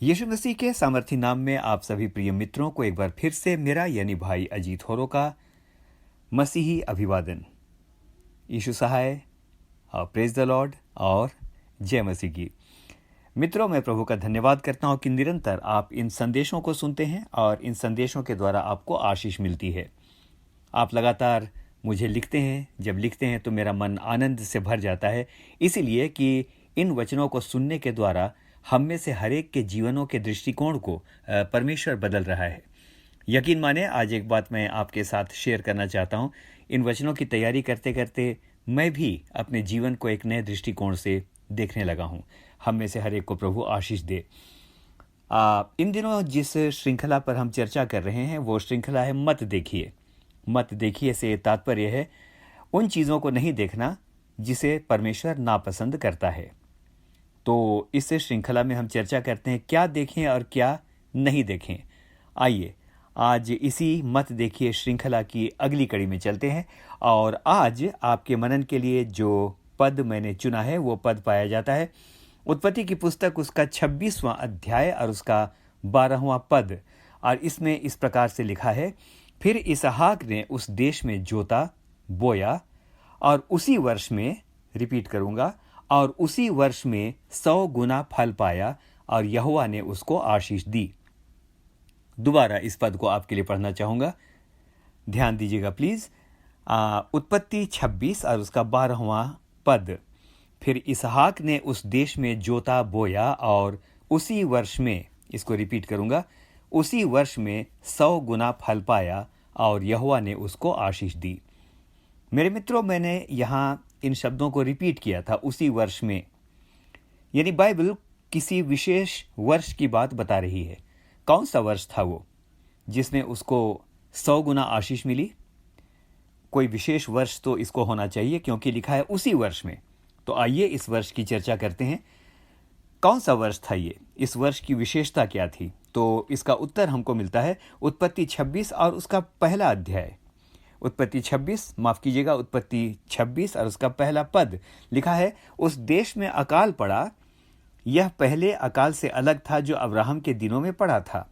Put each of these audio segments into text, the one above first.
यीशु मसीह के सामर्थी नाम में आप सभी प्रिय मित्रों को एक बार फिर से मेरा यानी भाई अजीत होरो का मसीही अभिवादन। यीशु सहाय, प्रेज द लॉर्ड और जय मसीह की। मित्रों, मैं प्रभु का धन्यवाद करता हूं कि निरंतर आप इन संदेशों को सुनते हैं और इन संदेशों के द्वारा आपको आशीष मिलती है। आप लगातार मुझे लिखते हैं, जब लिखते हैं तो मेरा मन आनंद से भर जाता है, इसीलिए कि इन वचनों को सुनने के द्वारा हम में से हरेक के जीवनों के दृष्टिकोण को परमेश्वर बदल रहा है। यकीन माने, आज एक बात मैं आपके साथ शेयर करना चाहता हूँ। इन वचनों की तैयारी करते करते मैं भी अपने जीवन को एक नए दृष्टिकोण से देखने लगा हूँ। हम में से हरेक को प्रभु आशीष दे। इन दिनों जिस श्रृंखला पर हम चर्चा कर रहे हैं वो श्रृंखला है मत देखिए। मत देखिए से तात्पर्य है उन चीज़ों को नहीं देखना जिसे परमेश्वर नापसंद करता है। तो इस श्रृंखला में हम चर्चा करते हैं क्या देखें और क्या नहीं देखें। आइए आज इसी मत देखिए श्रृंखला की अगली कड़ी में चलते हैं और आज आपके मनन के लिए जो पद मैंने चुना है वो पद पाया जाता है उत्पत्ति की पुस्तक, उसका 26वां अध्याय और उसका 12वां पद। और इसमें इस प्रकार से लिखा है, फिर इसहाक ने उस देश में जोता बोया और उसी वर्ष में, रिपीट करूंगा, और उसी वर्ष में 100 गुना फल पाया और यहोवा ने उसको आशीष दी। दोबारा इस पद को आपके लिए पढ़ना चाहूंगा, ध्यान दीजिएगा प्लीज। उत्पत्ति 26 और उसका 12वां पद। फिर इसहाक ने उस देश में जोता बोया और उसी वर्ष में, इसको रिपीट करूंगा, उसी वर्ष में 100 गुना फल पाया और यहोवा ने उसको आशीष दी। मेरे मित्रों, मैंने यहाँ इन शब्दों को रिपीट किया था, उसी वर्ष में, यानी बाइबल किसी विशेष वर्ष की बात बता रही है। कौन सा वर्ष था वो जिसमें उसको 100 गुना आशीष मिली? कोई विशेष वर्ष तो इसको होना चाहिए क्योंकि लिखा है उसी वर्ष में। तो आइए इस वर्ष की चर्चा करते हैं। कौन सा वर्ष था ये? इस वर्ष की विशेषता क्या थी? तो इसका उत्तर हमको मिलता है उत्पत्ति 26 और उसका पहला अध्याय। उत्पत्ति 26 और उसका पहला पद लिखा है, उस देश में अकाल पड़ा। यह पहले अकाल से अलग था जो अब्राहम के दिनों में पड़ा था।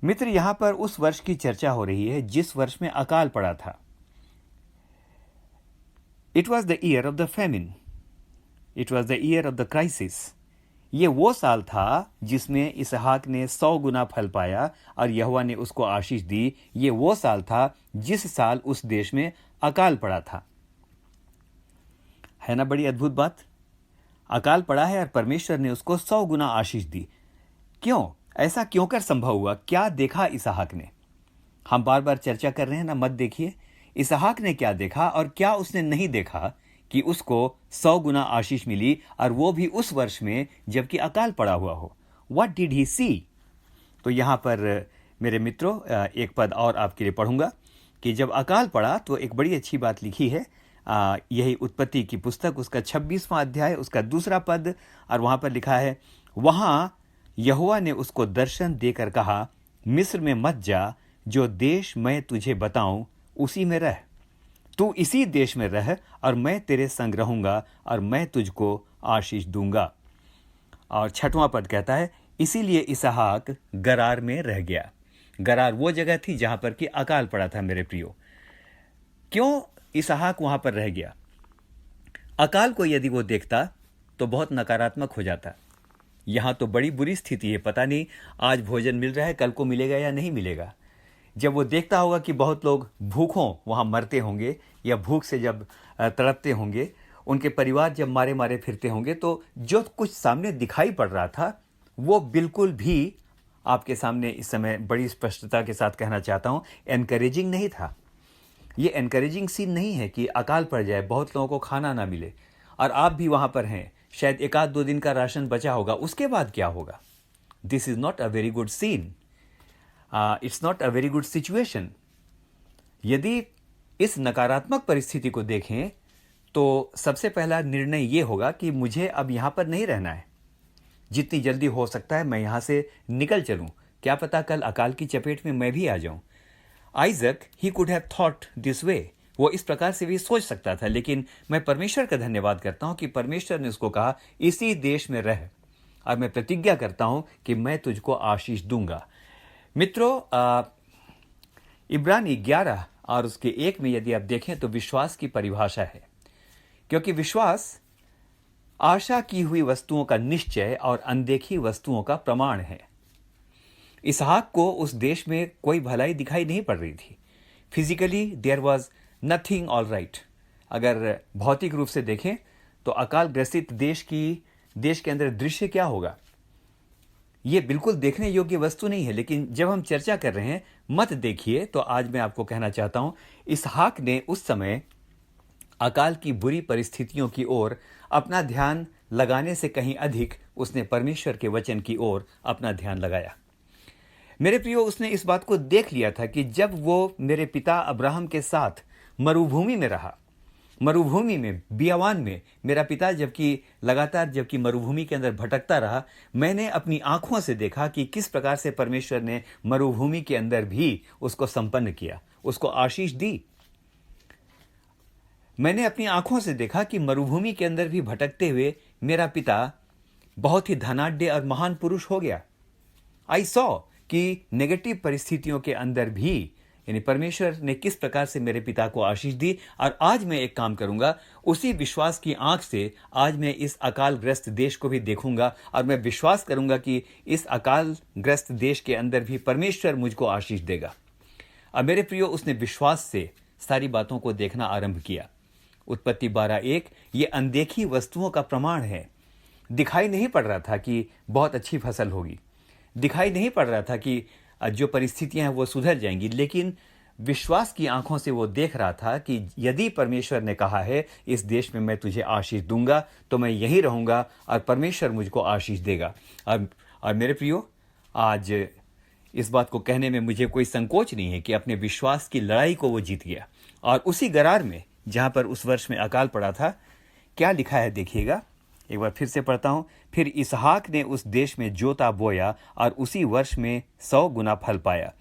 मित्र, यहां पर उस वर्ष की चर्चा हो रही है जिस वर्ष में अकाल पड़ा था। It was the year of the famine, it was the year of the crisis. ये वो साल था जिसमें इसहाक ने 100 गुना फल पाया और यहोवा ने उसको आशीष दी। ये वो साल था जिस साल उस देश में अकाल पड़ा था। है ना बड़ी अद्भुत बात? अकाल पड़ा है और परमेश्वर ने उसको 100 गुना आशीष दी। क्यों? ऐसा क्यों कर संभव हुआ? क्या देखा इसहाक ने? हम बार बार चर्चा कर रहे हैं ना, मत देखिए। इसहाक ने क्या देखा और क्या उसने नहीं देखा कि उसको 100 गुना आशीष मिली, और वो भी उस वर्ष में जबकि अकाल पड़ा हुआ हो। What did he see? तो यहाँ पर मेरे मित्रों एक पद और आपके लिए पढ़ूंगा कि जब अकाल पड़ा तो एक बड़ी अच्छी बात लिखी है। यही उत्पत्ति की पुस्तक, उसका 26वां अध्याय, उसका दूसरा पद, और वहाँ पर लिखा है, वहाँ यहोवा ने उसको दर्शन देकर कहा, मिस्र में मत जा, जो देश मैं तुझे बताऊं उसी में रह। तू इसी देश में रह और मैं तेरे संग रहूंगा और मैं तुझको आशीष दूंगा। और 6वां पद कहता है, इसीलिए इसहाक गरार में रह गया। गरार वो जगह थी जहां पर कि अकाल पड़ा था। मेरे प्रियो, क्यों इसहाक वहां पर रह गया? अकाल को यदि वो देखता तो बहुत नकारात्मक हो जाता। यहां तो बड़ी बुरी स्थिति है, पता नहीं आज भोजन मिल रहा है, कल को मिलेगा या नहीं मिलेगा। जब वो देखता होगा कि बहुत लोग भूखों वहाँ मरते होंगे या भूख से जब तड़पते होंगे, उनके परिवार जब मारे मारे फिरते होंगे, तो जो कुछ सामने दिखाई पड़ रहा था वो बिल्कुल भी, आपके सामने इस समय बड़ी स्पष्टता के साथ कहना चाहता हूँ, एनकरेजिंग नहीं था। ये एनकरेजिंग सीन नहीं है कि अकाल पड़ जाए, बहुत लोगों को खाना ना मिले और आप भी वहाँ पर हैं, शायद 1-2 दिन का राशन बचा होगा, उसके बाद क्या होगा? This is not a very good scene. It's not a very good situation. यदि इस नकारात्मक परिस्थिति को देखें तो सबसे पहला निर्णय ये होगा कि मुझे अब यहाँ पर नहीं रहना है। जितनी जल्दी हो सकता है मैं यहाँ से निकल चलूँ, क्या पता कल अकाल की चपेट में मैं भी आ जाऊँ। Isaac, he could have thought this way, वो इस प्रकार से भी सोच सकता था, लेकिन मैं परमेश्वर का धन्यवाद करता हूँ कि परमेश्वर ने उसको कहा इसी देश में रह और मैं प्रतिज्ञा करता हूं कि मैं तुझको आशीष दूंगा। मित्रों, इब्रानी 11 और उसके 1 में यदि आप देखें तो विश्वास की परिभाषा है, क्योंकि विश्वास आशा की हुई वस्तुओं का निश्चय और अनदेखी वस्तुओं का प्रमाण है। इसहाक को उस देश में कोई भलाई दिखाई नहीं पड़ रही थी। Physically there was nothing all right. अगर भौतिक रूप से देखें तो अकाल ग्रसित देश के अंदर दृश्य क्या होगा, ये बिल्कुल देखने योग्य वस्तु नहीं है। लेकिन जब हम चर्चा कर रहे हैं मत देखिए, तो आज मैं आपको कहना चाहता हूं, इसहाक ने उस समय अकाल की बुरी परिस्थितियों की ओर अपना ध्यान लगाने से कहीं अधिक उसने परमेश्वर के वचन की ओर अपना ध्यान लगाया। मेरे प्रियो, उसने इस बात को देख लिया था कि जब वो मेरे पिता अब्राहम के साथ मरुभूमि में रहा, मरुभूमि में, बियावान में, मेरा पिता जबकि मरुभूमि के अंदर भटकता रहा, मैंने अपनी आंखों से देखा कि किस प्रकार से परमेश्वर ने मरुभूमि के अंदर भी उसको संपन्न किया, उसको आशीष दी। मैंने अपनी आंखों से देखा कि मरुभूमि के अंदर भी भटकते हुए मेरा पिता बहुत ही धनाढ्य और महान पुरुष हो गया। आई सॉ कि नेगेटिव परिस्थितियों के अंदर भी यानी परमेश्वर ने किस प्रकार से मेरे पिता को आशीष दी। और आज मैं एक काम करूंगा, उसी विश्वास की आंख से आज मैं इस अकाल ग्रस्त देश को भी देखूंगा और मैं विश्वास करूंगा कि इस अकाल ग्रस्त देश के अंदर भी परमेश्वर मुझको आशीष देगा। अब मेरे प्रियो, उसने विश्वास से सारी बातों को देखना आरंभ किया। उत्पत्ति 12:1 ये अनदेखी वस्तुओं का प्रमाण है। दिखाई नहीं पड़ रहा था कि बहुत अच्छी फसल होगी, दिखाई नहीं पड़ रहा था कि जो परिस्थितियां हैं वो सुधर जाएंगी, लेकिन विश्वास की आंखों से वो देख रहा था कि यदि परमेश्वर ने कहा है इस देश में मैं तुझे आशीष दूंगा तो मैं यहीं रहूंगा और परमेश्वर मुझको आशीष देगा। और मेरे प्रियो, आज इस बात को कहने में मुझे कोई संकोच नहीं है कि अपने विश्वास की लड़ाई को वो जीत गया। और उसी गरार में जहां पर उस वर्ष में अकाल पड़ा था, क्या लिखा है देखिएगा, एक बार फिर से पढ़ता हूं। फिर इसहाक ने उस देश में जोता बोया और उसी वर्ष में 100 गुना फल पाया,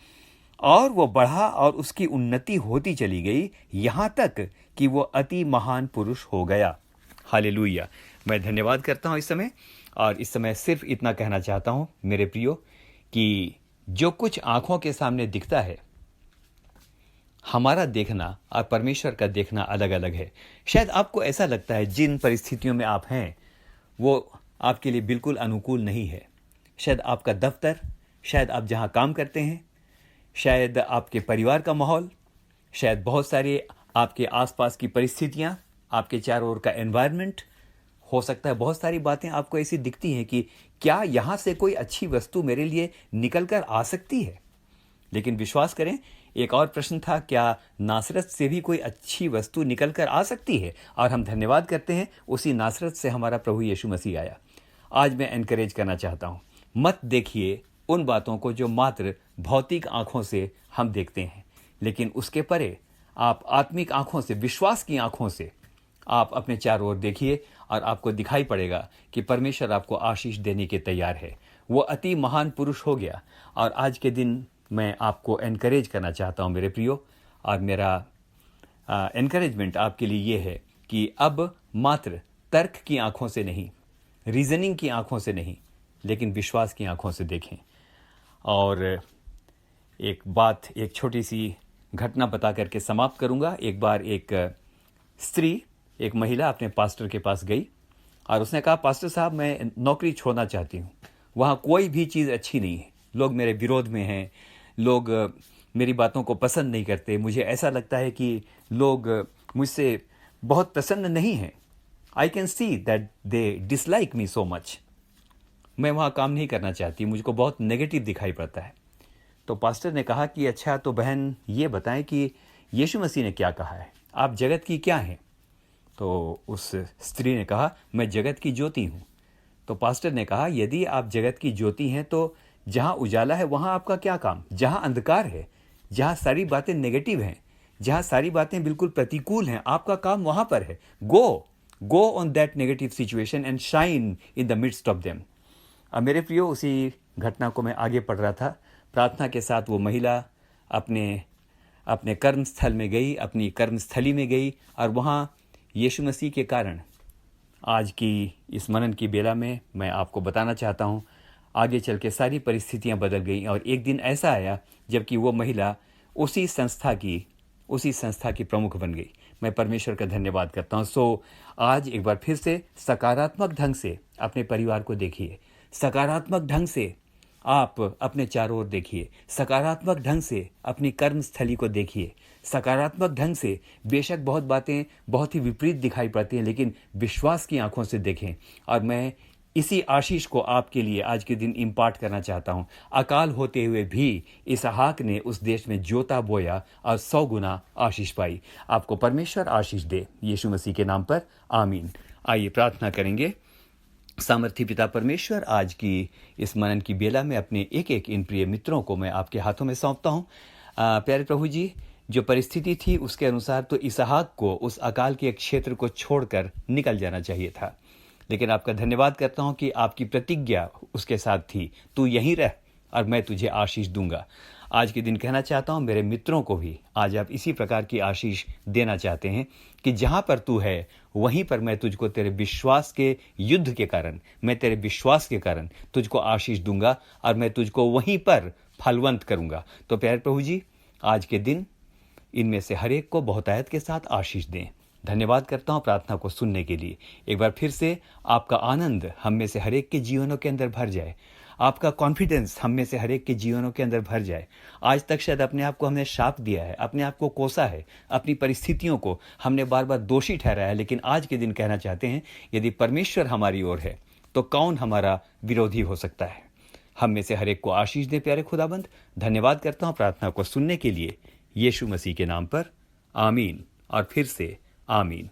और वो बढ़ा और उसकी उन्नति होती चली गई, यहां तक कि वो अति महान पुरुष हो गया। हालेलुया। मैं धन्यवाद करता हूं इस समय, और इस समय सिर्फ इतना कहना चाहता हूं मेरे प्रियो कि जो कुछ आंखों के सामने दिखता है, हमारा देखना और परमेश्वर का देखना अलग अलग है। शायद आपको ऐसा लगता है जिन परिस्थितियों में आप हैं वो आपके लिए बिल्कुल अनुकूल नहीं है। शायद आपका दफ्तर, शायद आप जहां काम करते हैं, शायद आपके परिवार का माहौल, शायद बहुत सारे आपके आसपास की परिस्थितियां, आपके चारों ओर का एनवायरनमेंट, हो सकता है बहुत सारी बातें आपको ऐसी दिखती हैं कि क्या यहां से कोई अच्छी वस्तु मेरे लिए निकल कर आ सकती है। लेकिन विश्वास करें, एक और प्रश्न था, क्या नासरत से भी कोई अच्छी वस्तु निकल कर आ सकती है? और हम धन्यवाद करते हैं, उसी नासरत से हमारा प्रभु यीशु मसीह आया। आज मैं एनकरेज करना चाहता हूं, मत देखिए उन बातों को जो मात्र भौतिक आंखों से हम देखते हैं, लेकिन उसके परे आप आत्मिक आंखों से, विश्वास की आंखों से आप अपने चारों ओर देखिए और आपको दिखाई पड़ेगा कि परमेश्वर आपको आशीष देने के तैयार है। वो अति महान पुरुष हो गया। और आज के दिन मैं आपको एनकरेज करना चाहता हूं मेरे प्रियो, और मेरा एनकरेजमेंट आपके लिए ये है कि अब मात्र तर्क की आंखों से नहीं, रीजनिंग की आंखों से नहीं, लेकिन विश्वास की आंखों से देखें। और एक छोटी सी घटना बता करके समाप्त करूंगा। एक बार एक महिला अपने पास्टर के पास गई और उसने कहा, पास्टर साहब मैं नौकरी छोड़ना चाहती हूँ, वहाँ कोई भी चीज़ अच्छी नहीं है, लोग मेरे विरोध में हैं, लोग मेरी बातों को पसंद नहीं करते, मुझे ऐसा लगता है कि लोग मुझसे बहुत प्रसन्न नहीं हैं। I can see that they dislike me so much. मैं वहाँ काम नहीं करना चाहती, मुझको बहुत नेगेटिव दिखाई पड़ता है। तो पास्टर ने कहा कि अच्छा तो बहन ये बताएं कि यीशु मसीह ने क्या कहा है, आप जगत की क्या हैं? तो उस स्त्री ने कहा, मैं जगत की ज्योति हूँ। तो पास्टर ने कहा, यदि आप जगत की ज्योति हैं तो जहाँ उजाला है वहाँ आपका क्या काम? जहाँ अंधकार है, जहाँ सारी बातें नेगेटिव हैं, जहाँ सारी बातें बिल्कुल प्रतिकूल हैं, आपका काम वहाँ पर है। Go on that negative situation and shine in the midst of them. अब मेरे प्रियो, उसी घटना को मैं आगे पढ़ रहा था। प्रार्थना के साथ वो महिला अपने कर्मस्थल में गई, अपनी कर्मस्थली में गई, और वहाँ यीशु मसीह के कारण आज की इस मनन की बेला में मैं आपको बताना चाहता हूँ, आगे चल के सारी परिस्थितियाँ बदल गई और एक दिन ऐसा आया जबकि वो महिला उसी संस्था की प्रमुख बन गई। मैं परमेश्वर का धन्यवाद करता हूँ। आज एक बार फिर से सकारात्मक ढंग से अपने परिवार को देखिए, सकारात्मक ढंग से आप अपने चारों ओर देखिए, सकारात्मक ढंग से अपनी कर्मस्थली को देखिए, सकारात्मक ढंग से बेशक बहुत बातें बहुत ही विपरीत दिखाई पड़ती हैं, लेकिन विश्वास की आंखों से देखें। और मैं इसी आशीष को आपके लिए आज के दिन इम्पार्ट करना चाहता हूँ। अकाल होते हुए भी इसहाक ने उस देश में जोता बोया और 100 गुना आशीष पाई। आपको परमेश्वर आशीष दे, यीशु मसीह के नाम पर आमीन। आइए प्रार्थना करेंगे। सामर्थी पिता परमेश्वर, आज की इस मनन की बेला में अपने एक एक इन प्रिय मित्रों को मैं आपके हाथों में सौंपता हूँ। प्यारे प्रभु जी, जो परिस्थिति थी उसके अनुसार तो इसहाक को उस अकाल के एक क्षेत्र को छोड़कर निकल जाना चाहिए था, लेकिन आपका धन्यवाद करता हूँ कि आपकी प्रतिज्ञा उसके साथ थी, तू यहीं रह और मैं तुझे आशीष दूंगा। आज के दिन कहना चाहता हूँ मेरे मित्रों को भी आज आप इसी प्रकार की आशीष देना चाहते हैं कि जहाँ पर तू है वहीं पर मैं तुझको तेरे विश्वास के युद्ध के कारण, मैं तेरे विश्वास के कारण तुझको आशीष दूंगा और मैं तुझको वहीं पर फलवंत करूंगा। तो प्यारे प्रभु जी, आज के दिन इनमें से हर एक को बहुतायत के साथ आशीष दें। धन्यवाद करता हूँ प्रार्थना को सुनने के लिए। एक बार फिर से आपका आनंद हम में से हर एक के जीवनों के अंदर भर जाए, आपका कॉन्फिडेंस हम में से हर एक के जीवनों के अंदर भर जाए। आज तक शायद अपने आप को हमने शाप दिया है, अपने आप को कोसा है, अपनी परिस्थितियों को हमने बार बार दोषी ठहराया है, लेकिन आज के दिन कहना चाहते हैं यदि परमेश्वर हमारी ओर है तो कौन हमारा विरोधी हो सकता है। हम में से हर एक को आशीष दे प्यारे खुदाबंद। धन्यवाद करता हूँ प्रार्थना को सुनने के लिए, यीशु मसीह के नाम पर आमीन और फिर से आमीन।